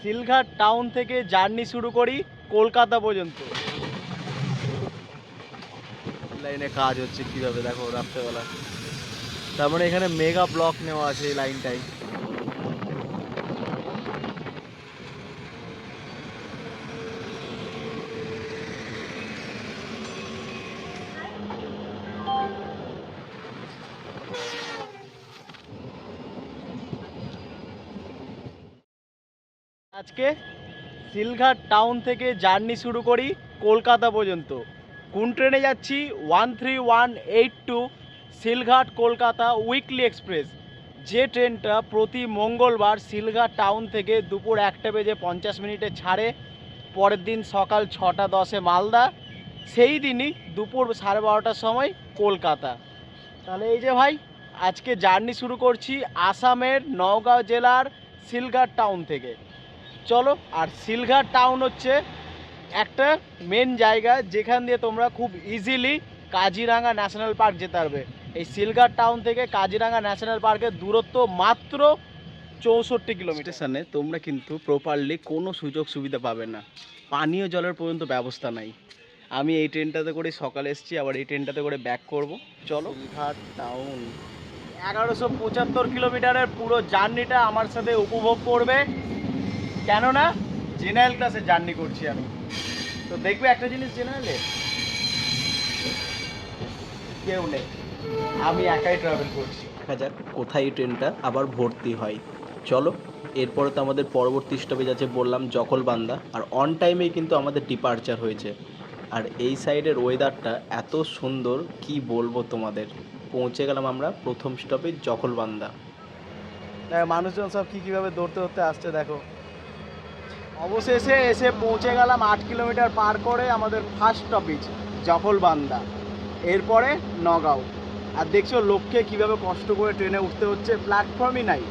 Silghat town থেকে journey শুরু করি কলকাতা পর্যন্ত। লাইনে কাজ হচ্ছে কিভাবে দেখো রাত্রেবেলা, তার মানে এখানে মেগা ব্লক নেওয়া আছে এই লাইনটাই। আজকে সিলঘাট টাউন থেকে জার্নি শুরু করি কলকাতা পর্যন্ত। কোন ট্রেনে যাচ্ছি? 13182 সিলঘাট কলকাতা উইকলি এক্সপ্রেস। যে ট্রেনটা প্রতি মঙ্গলবার সিলঘাট টাউন থেকে দুপুর 1:50 ছাড়ে, পরের দিন সকাল 6:10 মালদা, সেই দিনই দুপুর 12:30টার সময় কলকাতা। তাহলে এই যে ভাই, আজকে জার্নি শুরু করছি আসামের নওগাঁ জেলার সিলঘাট টাউন থেকে। চলো। আর সিলঘাট টাউন হচ্ছে একটা মেন জায়গা যেখান দিয়ে তোমরা খুব ইজিলি কাজিরাঙা ন্যাশনাল পার্ক যেতে পারবে। এই সিলঘাট টাউন থেকে কাজিরাঙা ন্যাশনাল পার্কের দূরত্ব মাত্র 64 কিলোমিটার। স্টেশনে তোমরা কিন্তু প্রপারলি কোনো সুযোগ সুবিধা পাবে না, পানীয় জলের পর্যন্ত ব্যবস্থা নাই। আমি এই ট্রেনটাতে করে সকালে এসেছি, আবার এই ট্রেনটাতে করে ব্যাক করব। চলো। সিলঘাট টাউন 1175 কিলোমিটারের পুরো জার্নিটা আমার সাথে উপভোগ করবে, কেননা জেনারেল ক্লাসে জার্নি করছি আমি। তো দেখবে একটা জিনিস, জেনারেলে কেউ নেই, আমি একাই ট্রাভেল করছি। দেখা যাক কোথায় এই ট্রেনটা আবার ভর্তি হয়। চলো। এরপরে তো আমাদের পরবর্তী স্টপেজ আছে বললাম জকলবান্দা, আর অন টাইমেই কিন্তু আমাদের ডিপারচার হয়েছে। আর এই সাইডের ওয়েদারটা এত সুন্দর কি বলবো তোমাদের। পৌঁছে গেলাম আমরা প্রথম স্টপেজ জকলবান্দা। মানুষজন সব কীভাবে দৌড়তে দৌড়তে আসছে দেখো। অবশেষে এসে পৌঁছে গেলাম 8 কিলোমিটার পার করে আমাদের ফার্স্ট স্টপেজ জকলবান্দা, এরপরে নগাঁও। আর দেখছো লোককে কিভাবে কষ্ট করে ট্রেনে উঠতে হচ্ছে, প্ল্যাটফর্মই নাই।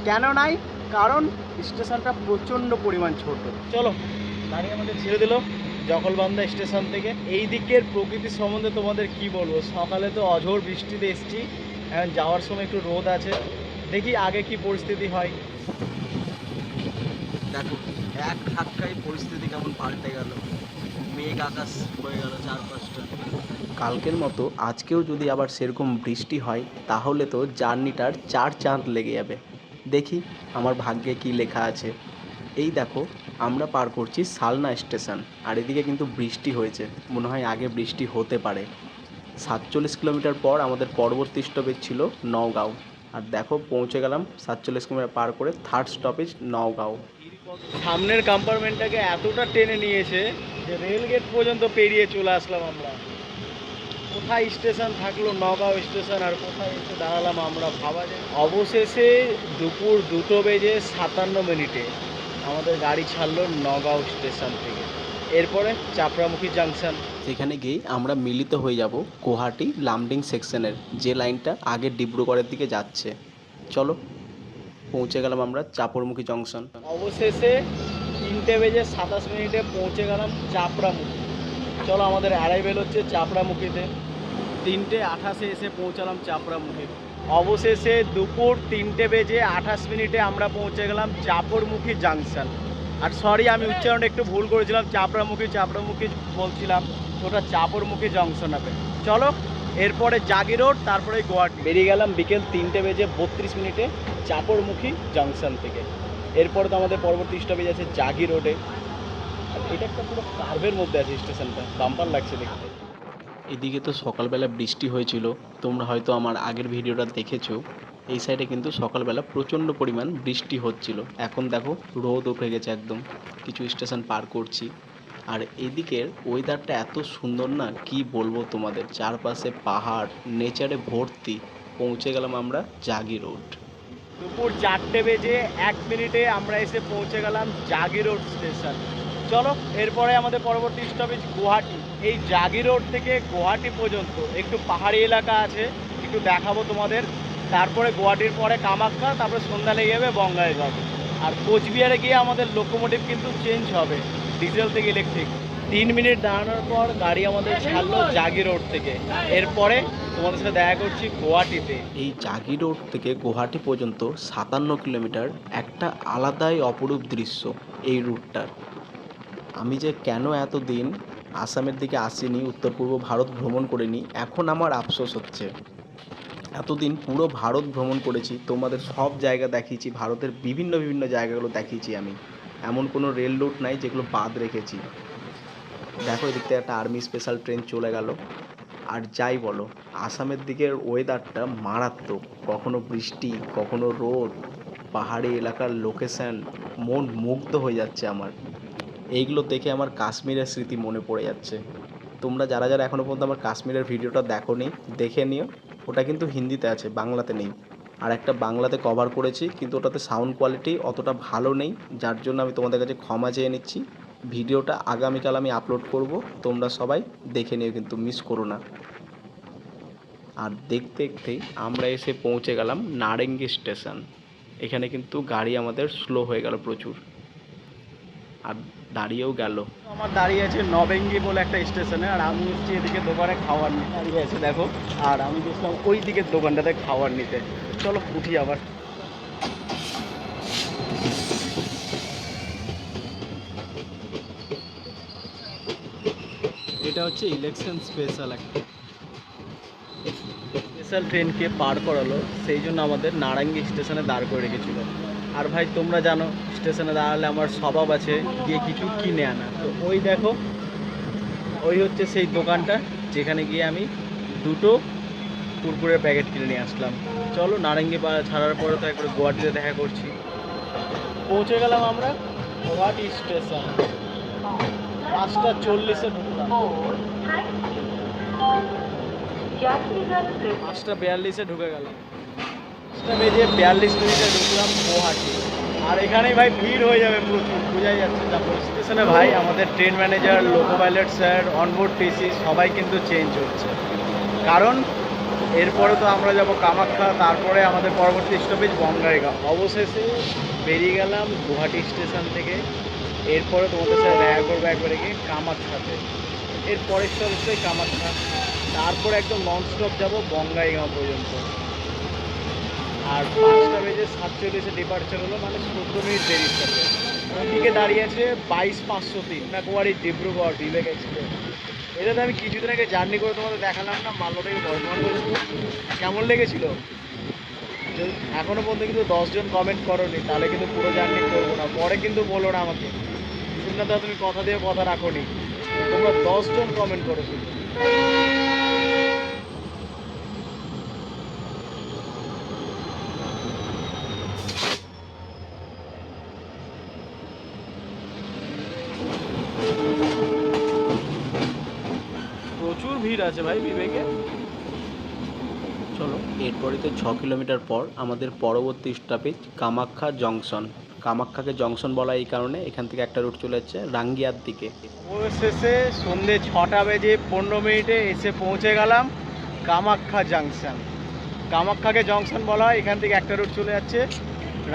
কেন নাই? কারণ স্টেশনটা প্রচণ্ড পরিমাণ ছোট। চলো, গাড়ি আমাদের ছেড়ে দিল জকলবান্দা স্টেশন থেকে। এই দিকের প্রকৃতি সম্বন্ধে তোমাদের কি বলবো, সকালে তো অঝোর বৃষ্টিতে এসেছি, এখন যাওয়ার সময় একটু রোদ আছে, দেখি আগে কি পরিস্থিতি হয়। দেখো এক ধাক্কায় পরিস্থিতি কেমন পাল্টে গেল, মেঘ আকাশ হয়ে গেল চারপাশটা। কালকের মতো আজকেও যদি আবার সেরকম বৃষ্টি হয় তাহলে তো জার্নিটার 4 চাঁদ লেগে যাবে। দেখি আমার ভাগ্যে কি লেখা আছে। এই দেখো আমরা পার করছি সালনা স্টেশন, আর এদিকে কিন্তু বৃষ্টি হয়েছে, মনে হয় আগে বৃষ্টি হতে পারে। 47 কিলোমিটার পর আমাদের পরবর্তী স্টপেজ ছিল নওগাঁও। আর দেখো পৌঁছে গেলাম 47 কিলোমিটার পার করে থার্ড স্টপেজ নওগাঁও। সামনের কম্পার্টমেন্টটাকে এতটা টেনে নিয়েছে যে রেল গেট পর্যন্ত পেরিয়ে চলে আসলাম আমরা। কোথায় স্টেশন থাকলো নওগাঁও স্টেশন, আর কোথায় এসে দাঁড়ালাম আমরা ভাবা যায়। অবশেষে দুপুর 2:57 আমাদের গাড়ি ছাড়লো নওগাঁও স্টেশন থেকে, এরপরে চাপড়ামুখী জাংশন। সেখানে গিয়ে আমরা মিলিত হয়ে যাব গুয়াহাটি লামডিং সেকশনের, যে লাইনটা আগে ডিব্রুগড়ের দিকে যাচ্ছে। চলো, পৌঁছে গেলাম আমরা চাপড়মুখী জংশন। অবশেষে 3:27 পৌঁছে গেলাম চাপড়ামুখী। চলো, আমাদের অ্যারাইভেল হচ্ছে চাপড়ামুখীতে। 3:28 এসে পৌঁছালাম চাপড়ামুখী। অবশেষে দুপুর 3:28 আমরা পৌঁছে গেলাম চাপড়মুখী জাংশন। আর সরি, আমি উচ্চারণটা একটু ভুল করেছিলাম, চাপড়ামুখী বলছিলাম, ওটা চাপড়মুখী জংশন হবে। চলো, এরপরে জাগি রোড, তারপরে গুয়াহাটি। বেরিয়ে গেলাম বিকেল 3:32 চাপড়মুখী জংশন থেকে। এরপরে তো আমাদের পরবর্তী স্টপেজ আছে জাগি রোডে। আর এটা একটা পুরো কার্ভের মধ্যে আছে স্টেশনটা, বাম্পার লাগছে দেখতে। এদিকে তো সকালবেলা বৃষ্টি হয়েছিল, তোমরা হয়তো আমার আগের ভিডিওটা দেখেছো। এই সাইডে কিন্তু সকালবেলা প্রচণ্ড পরিমাণ বৃষ্টি হচ্ছিল, এখন দেখো রোদ উঠে গেছে একদম। কিছু স্টেশন পার করছি, আর এদিকের ওয়েদারটা এত সুন্দর না কি বলবো তোমাদের, চারপাশে পাহাড়, নেচারে ভর্তি। পৌঁছে গেলাম আমরা জাগি রোড। দুপুর 4:01 আমরা এসে পৌঁছে গেলাম জাগি রোড স্টেশন। চলো, এরপরে আমাদের পরবর্তী স্টপেজ গুয়াহাটি। এই জাগি রোড থেকে গুয়াহাটি পর্যন্ত একটু পাহাড়ি এলাকা আছে, একটু দেখাবো তোমাদের। তারপরে গুয়াহাটির পরে কামাখ্যা, তারপরে সন্ধ্যা লেগে যাবে বঙ্গাইগাঁও। আর কোচবিহারে গিয়ে আমাদের লোকোমোটিভ কিন্তু চেঞ্জ হবে ডিজেল থেকে ইলেকট্রিক। 3 মিনিট দাঁড়ানোর পর গাড়ি আমাদের ছাড়লো জাগি রোড থেকে। এরপরে তোমাদের সাথে দেখা করছি গুয়াহাটিতে। এই জাগি রোড থেকে গুয়াহাটি পর্যন্ত 57 কিলোমিটার, একটা আলাদাই অপরূপ দৃশ্য এই রুটটার। আমি যে কেন এতদিন আসামের দিকে আসিনি, উত্তর পূর্ব ভারত ভ্রমণ করিনি, এখন আমার আফসোস হচ্ছে। এতদিন পুরো ভারত ভ্রমণ করেছি, তোমাদের সব জায়গা দেখিয়েছি, ভারতের বিভিন্ন বিভিন্ন জায়গাগুলো দেখিয়েছি আমি। এমন কোনো রেল রুট নাই যেগুলো বাদ রেখেছি। দেখো এদিক থেকে একটা আর্মি স্পেশাল ট্রেন চলে গেল। আর যাই বলো, আসামের দিকের ওয়েদারটা মারাত্মক, কখনো বৃষ্টি, কখনো রোদ, পাহাড়ি এলাকার লোকেশন, মন মুগ্ধ হয়ে যাচ্ছে আমার। এইগুলো দেখে আমার কাশ্মীরের স্মৃতি মনে পড়ে যাচ্ছে। তোমরা যারা যারা এখনও পর্যন্ত আমার কাশ্মীরের ভিডিওটা দেখোনি, দেখে নিও। ওটা কিন্তু হিন্দিতে আছে, বাংলাতে নেই। আর একটা বাংলাতে কভার করেছি, কিন্তু ওটাতে সাউন্ড কোয়ালিটি অতটা ভালো নেই, যার জন্য আমি তোমাদের কাছে ক্ষমা চেয়ে নিচ্ছি। ভিডিওটা আগামীকাল আমি আপলোড করব, তোমরা সবাই দেখে নিও, কিন্তু মিস করো না। আর দেখতে দেখতেই আমরা এসে পৌঁছে গেলাম নারেঙ্গি স্টেশন। এখানে কিন্তু গাড়ি আমাদের স্লো হয়ে গেল প্রচুর, আর দাঁড়িয়েও গেল। আমার দাঁড়িয়ে আছে নবেঙ্গি বলে একটা স্টেশনে, আর আমি হচ্ছি এদিকে দোকানে খাবার নিতে দাঁড়িয়ে আছে দেখো। আর আমি গেছিলাম ওই দিকের দোকানটাতে খাবার নিতে। চলো উঠি আবার। এটা হচ্ছে ইলেকশন স্পেশাল একটা স্পেশাল ট্রেনকে পার করালো, সেই জন্য আমাদের নারাঙ্গি স্টেশনে দাঁড় করে রেখেছিল। আর ভাই তোমরা জানো স্টেশনে দাঁড়ালে আমার স্বভাব আছে গিয়ে কিছু কিনে আনা। তো ওই দেখো, ওই হচ্ছে সেই দোকানটা যেখানে গিয়ে আমি দুটো কুরকুরের প্যাকেট কিনে নিয়ে আসলাম। চলো নারেঙ্গি ছাড়ার পরে তো একবার গুয়াহাটিতে দেখা করছি। পৌঁছে গেলাম আমরা গুয়াহাটি স্টেশন। 5:40-এ ঢুকলাম, 5:42-এ ঢুকে গেলাম। 5:42 ঢুকলাম গুয়াহাটি। আর এখানেই ভাই ভিড় হয়ে যাবে প্রচুর, বোঝাই যাচ্ছে যা স্টেশনে। ভাই আমাদের train manager, loco pilot sir, onboard TC সবাই কিন্তু চেঞ্জ হচ্ছে, কারণ এরপরে তো আমরা যাব কামাখ্যা, তারপরে আমাদের পরবর্তী স্টপেজ বঙ্গাইগাঁও। অবশেষে বেরিয়ে গেলাম গুয়াহাটি স্টেশন থেকে। এরপরে তোমাদের সাথে দেখা করবো একবারে গিয়ে কামাখ্যাতে। এর পরের স্টপেজটাই কামাখ্যা, তারপরে একদম ননস্টপ যাব বঙ্গাইগাঁও পর্যন্ত। আর 5:47 ডিপার্চার হলো, মানে 14 মিনিট দেরির সাথে। ওইদিকে দাঁড়িয়ে আছে 22,503 কন্যাকুমারী ডিব্রুগড় বিবেক এক্সপ্রেস। এটাতে আমি কিছুদিন আগে জার্নি করে তোমাদের দেখালাম না, মালদা থেকে বর্ধমান পর্যন্ত। কেমন লেগেছিল? এখনও পর্যন্ত কিন্তু 10 জন কমেন্ট করোনি, তাহলে কিন্তু পুরো জার্নি করবো না। পরে কিন্তু বলো না আমাকে না, দাদা তুমি কথা দিয়ে কথা রাখোনি। তোমরা 10 জন কমেন্ট করো শুধু। প্রচুর ভিড় আছে ভাই বিবেকে। চলো এরপরে তো 6 কিলোমিটার পর আমাদের পরবর্তী স্টপেজ কামাখ্যা জংশন। কামাখ্যাকে জংশন বলা এই কারণে, এখান থেকে একটা রুট চলে যাচ্ছে রাঙ্গিয়ার দিকে। অবশেষে সন্ধ্যে 6:15 এসে পৌঁছে গেলাম কামাখ্যা জাংশন। কামাখ্যাকে জংশন বলা হয়, এখান থেকে একটা রুট চলে যাচ্ছে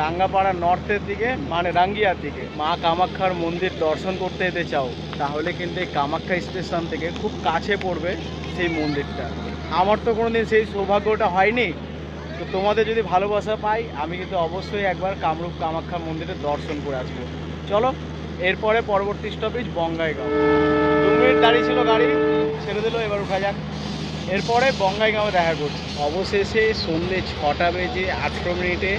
রাঙ্গাপাড়া নর্থের দিকে, মানে রাঙ্গিয়ার দিকে। মা কামাখ্যার মন্দির দর্শন করতে যেতে চাও তাহলে কিন্তু এই কামাখ্যা স্টেশন থেকে খুব কাছে পড়বে সেই মন্দিরটা। আমার তো কোনোদিন সেই সৌভাগ্যটা হয়নি, তো তোমাদের যদি ভালোবাসা পাই আমি কিন্তু অবশ্যই একবার কামরূপ কামাখ্যা মন্দিরে দর্শন করে আসবো। চলো এরপরে পরবর্তী স্টপেজ বঙ্গাইগাঁও। 2 মিনিট দাঁড়িয়ে ছিল গাড়ি, ছেড়ে দিল, এবার উঠা যাক। এরপরে বঙ্গাইগাঁও দেখা করছি। অবশেষে সন্ধ্যে 6:18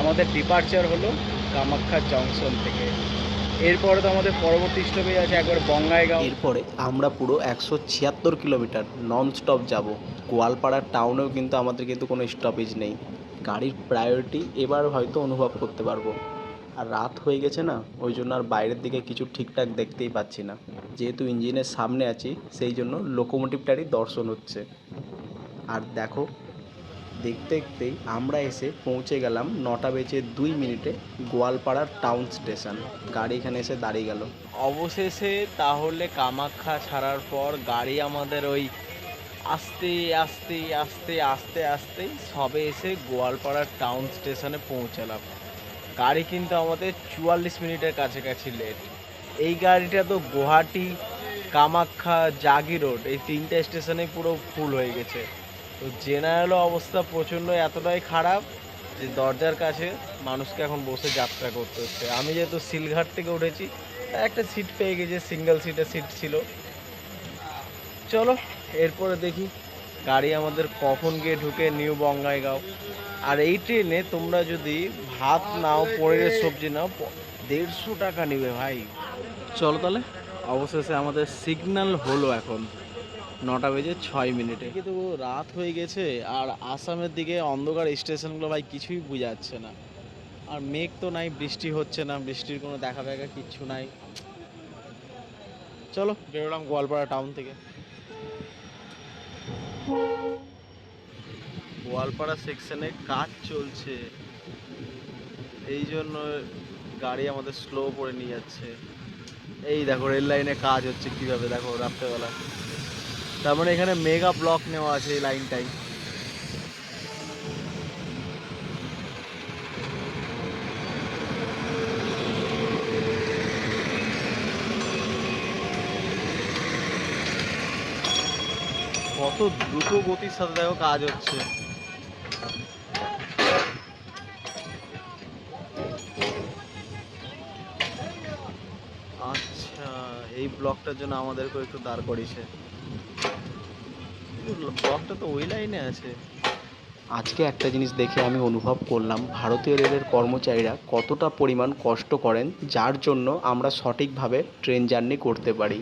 আমাদের ডিপার্চার হলো কামাখ্যা জংশন থেকে। এরপরে তো আমাদের পরবর্তী স্টপেজ আছে একবার বঙ্গাইগাঁও। এরপরে আমরা পুরো 176 কিলোমিটার নন স্টপ যাব। গোয়ালপাড়ার টাউনেও কিন্তু আমাদের কিন্তু কোনো স্টপেজ নেই। গাড়ির প্রায়োরিটি এবার হয়তো অনুভব করতে পারবো। আর রাত হয়ে গেছে না, ওই জন্য আর বাইরের দিকে কিছু ঠিকঠাক দেখতেই পাচ্ছি না। যেহেতু ইঞ্জিনের সামনে আছি, সেই জন্য লোকোমোটিভটারই দর্শন হচ্ছে। আর দেখো দেখতে দেখতেই আমরা এসে পৌঁছে গেলাম 9:02 গোয়ালপাড়ার টাউন স্টেশন। গাড়ি এখানে এসে দাঁড়িয়ে গেল। অবশেষে তাহলে কামাখ্যা ছাড়ার পর গাড়ি আমাদের ওই আস্তে আস্তে আস্তে আস্তে আস্তে সবে এসে গোয়ালপাড়ার টাউন স্টেশনে পৌঁছালাম। গাড়ি কিন্তু আমাদের 44 মিনিটের কাছাকাছি লেট। এই গাড়িটা তো গুয়াহাটি কামাখ্যা, জাগি রোড, এই তিনটে স্টেশনেই পুরো ফুল হয়ে গেছে। তো জেনারেলও অবস্থা প্রচণ্ড এতটাই খারাপ যে দরজার কাছে মানুষকে এখন বসে যাত্রা করতে হচ্ছে। আমি যেহেতু সিলঘাট থেকে উঠেছি, তাই একটা সিট পেয়ে গেছি, সিঙ্গেল সিটের সিট ছিল। চলো এরপরে দেখি গাড়ি আমাদের কখন গিয়ে ঢুকে নিউ বঙ্গাইগাঁও। আর এই ট্রেনে তোমরা যদি ভাত নাও, পনিরের সবজি নাও, 150 টাকা নেবে ভাই। চলো তাহলে, অবশেষে আমাদের সিগন্যাল হলো এখন 9:06। কিন্তু রাত হয়ে গেছে আর আসামের দিকে অন্ধকার স্টেশনগুলো ভাই কিছুই বোঝা যাচ্ছে না। আর মেঘ তো নাই, বৃষ্টি হচ্ছে না, বৃষ্টির কোনো দেখা দেখা কিচ্ছু নাই। চলো বেরোলাম গোয়ালপাড়া টাউন থেকে। গোয়ালপাড়া সেকশনে কাজ চলছে, এই জন্য গাড়ি আমাদের স্লো করে নিয়ে যাচ্ছে। এই দেখো রেল লাইনে কাজ হচ্ছে কিভাবে, দেখো রাত্রেবেলা। তার মানে এখানে মেগা ব্লক নেওয়া আছে এই লাইনটাই। কত দ্রুত গতির সাথে দেখো কাজ হচ্ছে। আচ্ছা, এই ব্লকটার জন্য আমাদেরকে একটু দাঁড় করিয়েছে। ব্লকটা তো ওই লাইনে আছে। আজকে একটা জিনিস দেখে আমি অনুভব করলাম ভারতীয় রেলের কর্মচারীরা কতটা পরিমাণ কষ্ট করেন, যার জন্য আমরা সঠিকভাবে ট্রেন জার্নি করতে পারি।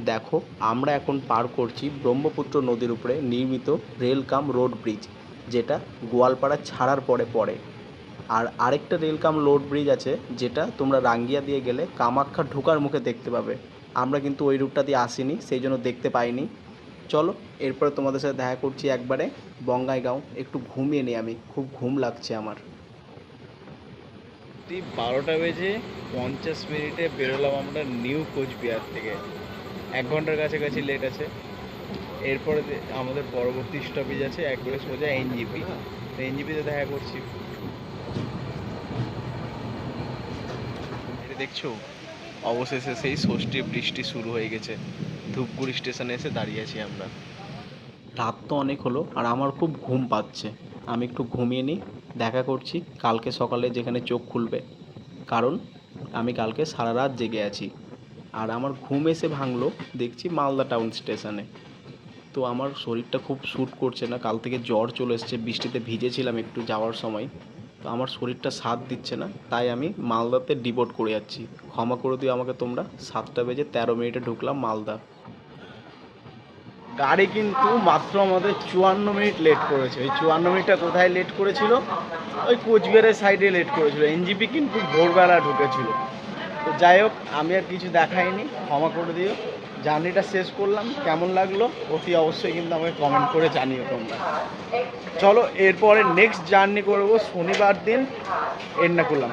দেখো আমরা এখন পার করছি ব্রহ্মপুত্র নদীর উপরে নির্মিত রেল কাম রোড ব্রিজ, যেটা গোয়ালপাড়া ছাড়ার পরে পড়ে। আর আরেকটা রেল কাম রোড ব্রিজ আছে, যেটা তোমরা রাঙ্গিয়া দিয়ে গেলে কামাখ্যা ঢোকার মুখে দেখতে পাবে। আমরা কিন্তু ওই রুটটা দিয়ে আসিনি, সেই জন্য দেখতে পাইনি। চলো এরপরে তোমাদের সাথে দেখা করছি একবারে বঙ্গাইগাঁও। একটু ঘুমিয়ে নিই, আমি খুব ঘুম লাগছে আমার। 12:50 বেরোলাম আমরা নিউ কোচবিহার থেকে। 1 ঘন্টার কাছাকাছি লেট আছে। এরপরে আমাদের পরবর্তী স্টপেজ আছে একবারে সোজা এনজিপি। তো এনজিপিতে দেখা করছি। এটা দেখছো, অবশেষে সেই ষষ্ঠী বৃষ্টি শুরু হয়ে গেছে। ধূপগুড়ি স্টেশনে এসে দাঁড়িয়ে আছি আমরা। রাত তো অনেক হলো আর আমার খুব ঘুম পাচ্ছে, আমি একটু ঘুমিয়ে নিই। দেখা করছি কালকে সকালে যেখানে চোখ খুলবে, কারণ আমি কালকে সারা রাত জেগে আছি। আর আমার ঘুম এসে ভাঙলো দেখছি মালদা টাউন স্টেশনে। তো আমার শরীরটা খুব শ্যুট করছে না, কাল থেকে জ্বর চলে এসছে, বৃষ্টিতে ভিজেছিলাম একটু যাওয়ার সময়। তো আমার শরীরটা সাথ দিচ্ছে না, তাই আমি মালদাতে ডিপোর্ট করে যাচ্ছি। ক্ষমা করে দিও আমাকে তোমরা। 7:13 ঢুকলাম মালদা। গাড়ি কিন্তু মাত্র আমাদের 54 মিনিট লেট করেছে। ওই 54 মিনিটটা কোথায় লেট করেছিল? ওই কোচবিহারের সাইডে লেট করেছিল। এনজিপি কিন্তু ভোরবেলা ঢুকেছিল। তো যাই হোক, আমি আর কিছু দেখাইনি, ক্ষমা করে দিও। জার্নিটা শেষ করলাম, কেমন লাগলো অতি অবশ্যই কিন্তু আমাকে কমেন্ট করে জানিও তোমরা। চলো এরপরে নেক্সট জার্নি করবো শনিবার দিন এর্নাকুলাম।